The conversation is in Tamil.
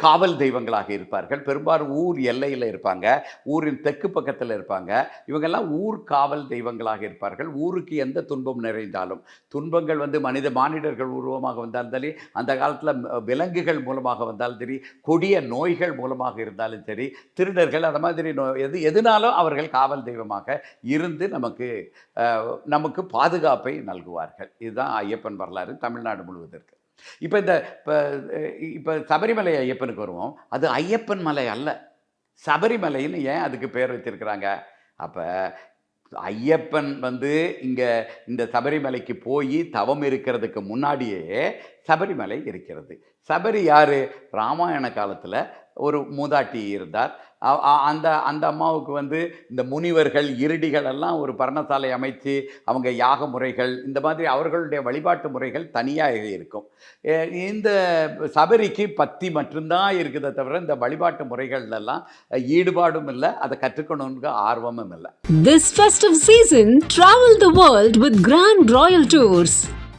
காவல் தெய்வங்களாக இருப்பார்கள். பெரும்பாலும் ஊர் எல்லையில இருப்பாங்க. ஊரின் தெற்கு பக்கத்துல இருப்பாங்க. இவங்கெல்லாம் ஊர் காவல் தெய்வங்களாக இருப்பார்கள். ஊருக்கு எந்த துன்பம் நிறைந்தாலும், துன்பங்கள் வந்து மானிடர்கள் உருவமாக வந்தாலும் சரி, அந்த காலத்துல விலங்குகள் மூலமாக வந்தாலும் சரி, கொடிய நோய்கள் மூலமாக இருந்தாலும் சரி, திருடர்கள் அந்த மாதிரி எதுனாலும் அவர்கள் காவல் தெய்வமாக இருந்து நமக்கு பாதுகாப்பை நல்குவார்கள். இதுதான் ஐயப்பன் வரலாறு தமிழ்நாடு முழுவதற்கு. இப்ப இந்த இப்ப இப்ப சபரிமலை ஐயப்பனுக்கு வருவோம். அது ஐயப்பன் மலை அல்ல. சபரிமலைன்னு ஏன் அதுக்கு பேர் வச்சிருக்கிறாங்க? அப்ப ஐயப்பன் வந்து இந்த சபரிமலைக்கு போய் தவம் இருக்கிறதுக்கு முன்னாடியே சபரிமலை இருக்கிறது. சபரி யாரு? ராமாயண காலத்துல ஒரு மூதாட்டி இருந்தார். அந்த அந்த அம்மாவுக்கு வந்து இந்த முனிவர்கள், இருடிகள் எல்லாம் ஒரு பர்ணசாலை அமைச்சு, அவங்க யாக முறைகள், இந்த மாதிரி அவர்களுடைய வழிபாட்டு முறைகள் தனியாக இருக்கும். இந்த சபரிக்கு பக்தி மட்டும்தான் இருக்குதே தவிர, இந்த வழிபாட்டு முறைகள்லாம் ஈடுபாடும் இல்லை, அதை கற்றுக்கணுங்கிற ஆர்வமும் இல்லை. This festive season, travel the world with Grand Royal Tours.